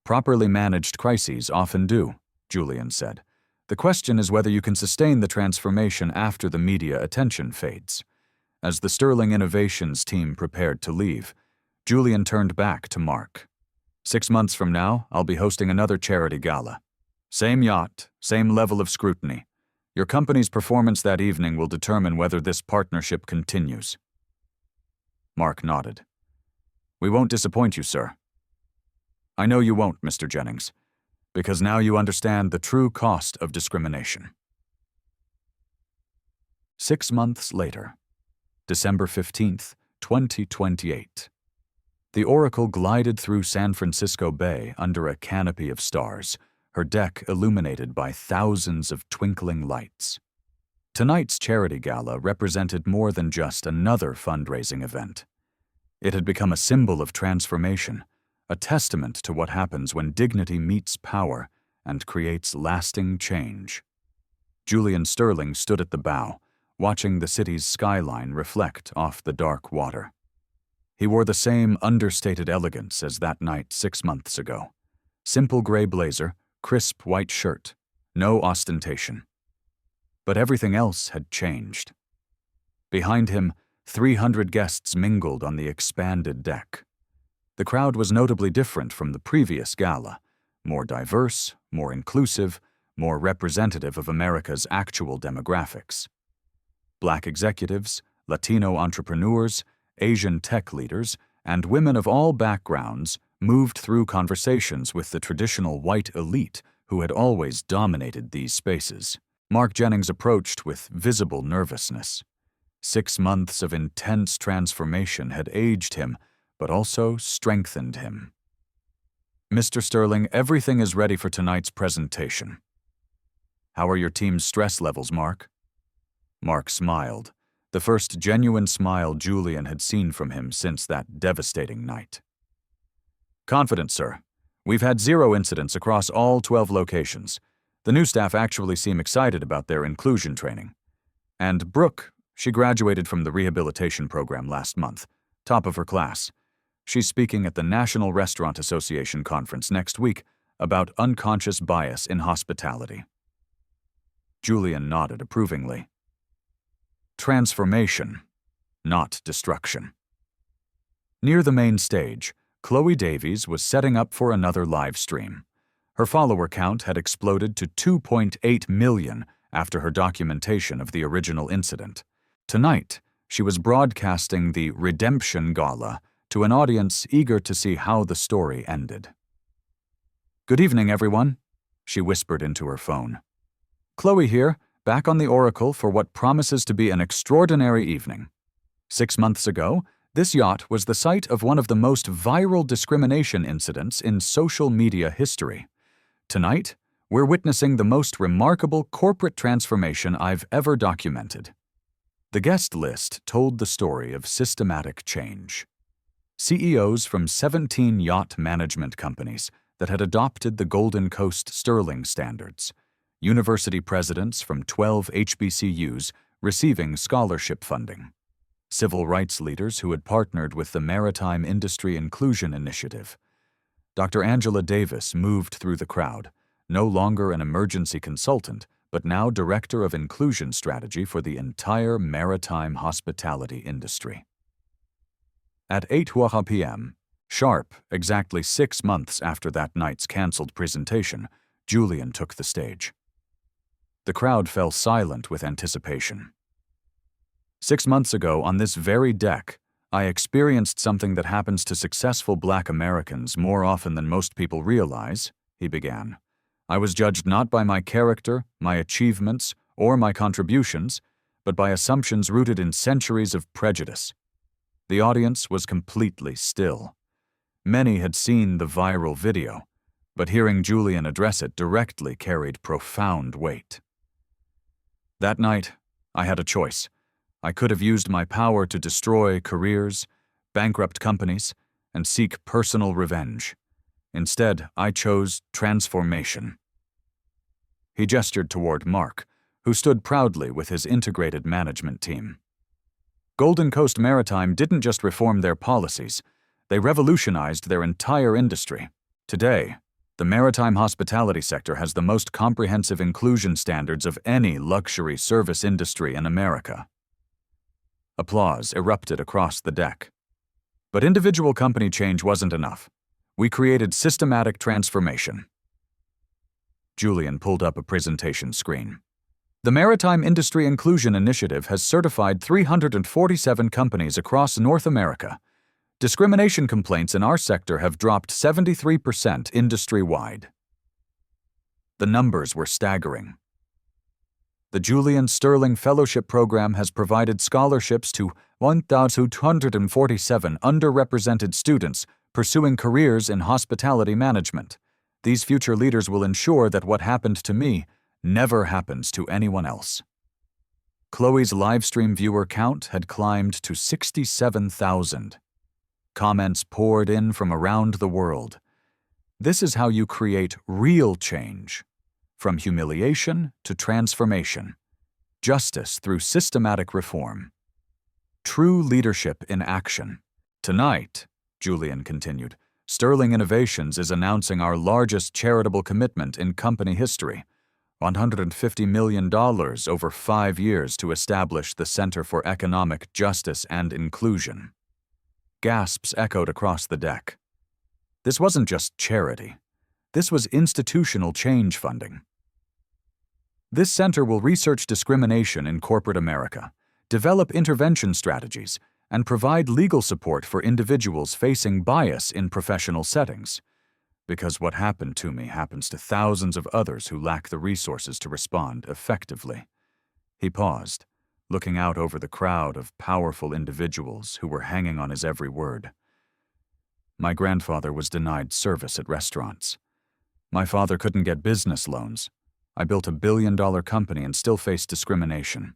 [SPEAKER 1] Properly managed crises often do, Julian said. The question is whether you can sustain the transformation after the media attention fades. As the Sterling Innovations team prepared to leave, Julian turned back to Mark. 6 months from now, I'll be hosting another charity gala. Same yacht, same level of scrutiny. Your company's performance that evening will determine whether this partnership continues." Mark nodded. "We won't disappoint you, sir." "I know you won't, Mr. Jennings, because now you understand the true cost of discrimination." 6 months later, December 15th, 2028. The Oracle glided through San Francisco Bay under a canopy of stars, her deck illuminated by thousands of twinkling lights. Tonight's charity gala represented more than just another fundraising event. It had become a symbol of transformation, a testament to what happens when dignity meets power and creates lasting change. Julian Sterling stood at the bow, watching the city's skyline reflect off the dark water. He wore the same understated elegance as that night 6 months ago. Simple gray blazer, crisp white shirt, no ostentation. But everything else had changed. Behind him, 300 guests mingled on the expanded deck. The crowd was notably different from the previous gala, more diverse, more inclusive, more representative of America's actual demographics. Black executives, Latino entrepreneurs, Asian tech leaders, and women of all backgrounds moved through conversations with the traditional white elite who had always dominated these spaces. Mark Jennings approached with visible nervousness. 6 months of intense transformation had aged him, but also strengthened him. "Mr. Sterling, everything is ready for tonight's presentation." "How are your team's stress levels, Mark?" Mark smiled, the first genuine smile Julian had seen from him since that devastating night. "Confident, sir. We've had 0 incidents across all 12 locations. The new staff actually seem excited about their inclusion training. And Brooke, she graduated from the rehabilitation program last month, top of her class. She's speaking at the National Restaurant Association conference next week about unconscious bias in hospitality." Julian nodded approvingly. Transformation, not destruction. Near the main stage, Chloe Davies was setting up for another live stream. Her follower count had exploded to 2.8 million after her documentation of the original incident. Tonight, she was broadcasting the Redemption Gala to an audience eager to see how the story ended. "Good evening, everyone," she whispered into her phone. "Chloe here, back on the Oracle for what promises to be an extraordinary evening. 6 months ago, this yacht was the site of one of the most viral discrimination incidents in social media history. Tonight, we're witnessing the most remarkable corporate transformation I've ever documented." The guest list told the story of systematic change. CEOs from 17 yacht management companies that had adopted the Golden Coast Sterling standards, university presidents from 12 HBCUs receiving scholarship funding, civil rights leaders who had partnered with the Maritime Industry Inclusion Initiative. Dr. Angela Davis moved through the crowd, no longer an emergency consultant, but now Director of Inclusion Strategy for the entire maritime hospitality industry. At 8:00 p.m., sharp, exactly 6 months after that night's canceled presentation, Julian took the stage. The crowd fell silent with anticipation. 6 months ago, on this very deck, I experienced something that happens to successful Black Americans more often than most people realize, he began. I was judged not by my character, my achievements, or my contributions, but by assumptions rooted in centuries of prejudice. The audience was completely still. Many had seen the viral video, but hearing Julian address it directly carried profound weight. That night, I had a choice. I could have used my power to destroy careers, bankrupt companies, and seek personal revenge. Instead, I chose transformation. He gestured toward Mark, who stood proudly with his integrated management team. Golden Coast Maritime didn't just reform their policies, they revolutionized their entire industry. Today, the maritime hospitality sector has the most comprehensive inclusion standards of any luxury service industry in America. Applause erupted across the deck. But individual company change wasn't enough. We created systematic transformation. Julian pulled up a presentation screen. The Maritime Industry Inclusion Initiative has certified 347 companies across North America. Discrimination complaints in our sector have dropped 73% industry-wide. The numbers were staggering. The Julian Sterling Fellowship Program has provided scholarships to 1,247 underrepresented students pursuing careers in hospitality management. These future leaders will ensure that what happened to me never happens to anyone else. Chloe's livestream viewer count had climbed to 67,000. Comments poured in from around the world. This is how you create real change. From humiliation to transformation. Justice through systematic reform. True leadership in action. Tonight, Julian continued, Sterling Innovations is announcing our largest charitable commitment in company history. $150 million over 5 years to establish the Center for Economic Justice and Inclusion. Gasps echoed across the deck. This wasn't just charity. This was institutional change funding. This center will research discrimination in corporate America, develop intervention strategies, and provide legal support for individuals facing bias in professional settings. Because what happened to me happens to thousands of others who lack the resources to respond effectively. He paused, looking out over the crowd of powerful individuals who were hanging on his every word. My grandfather was denied service at restaurants. My father couldn't get business loans. I built a billion-dollar company and still faced discrimination.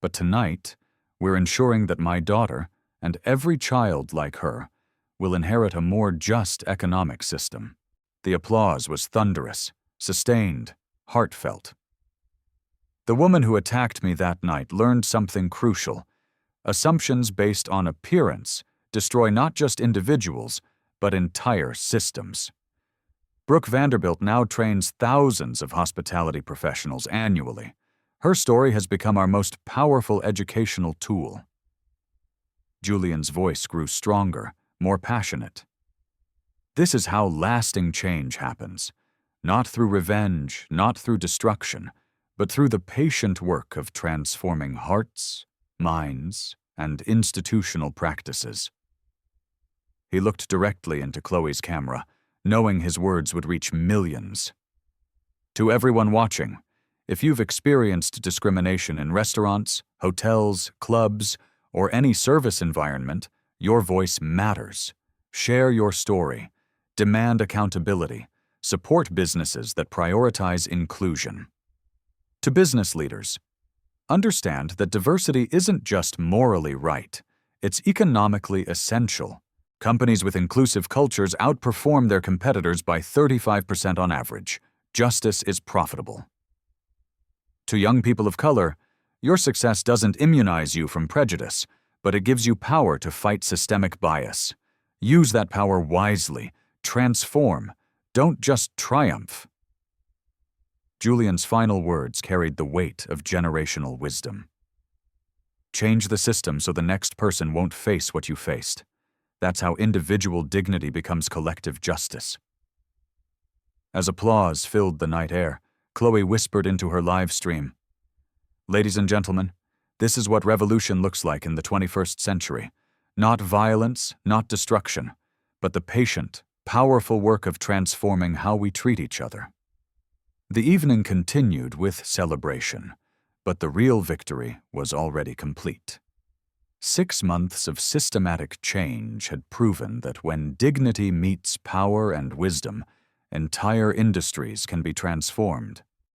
[SPEAKER 1] But tonight, we're ensuring that my daughter, and every child like her, will inherit a more just economic system. The applause was thunderous, sustained, heartfelt. The woman who attacked me that night learned something crucial. Assumptions based on appearance destroy not just individuals, but entire systems. Brooke Vanderbilt now trains thousands of hospitality professionals annually. Her story has become our most powerful educational tool. Julian's voice grew stronger, more passionate. This is how lasting change happens, not through revenge, not through destruction, but through the patient work of transforming hearts, minds, and institutional practices. He looked directly into Chloe's camera, knowing his words would reach millions. To everyone watching, if you've experienced discrimination in restaurants, hotels, clubs, or any service environment, your voice matters. Share your story. Demand accountability. Support businesses that prioritize inclusion. To business leaders, understand that diversity isn't just morally right, it's economically essential. Companies with inclusive cultures outperform their competitors by 35% on average. Justice is profitable. To young people of color, your success doesn't immunize you from prejudice, but it gives you power to fight systemic bias. Use that power wisely. Transform. Don't just triumph. Julian's final words carried the weight of generational wisdom. Change the system so the next person won't face what you faced. That's how individual dignity becomes collective justice. As applause filled the night air, Chloe whispered into her live stream, "Ladies and gentlemen, this is what revolution looks like in the 21st century. Not violence, not destruction, but the patient, powerful work of transforming how we treat each other." The evening continued with celebration, but the real victory was already complete. 6 months of systematic change had proven that when dignity meets power and wisdom, entire industries can be transformed.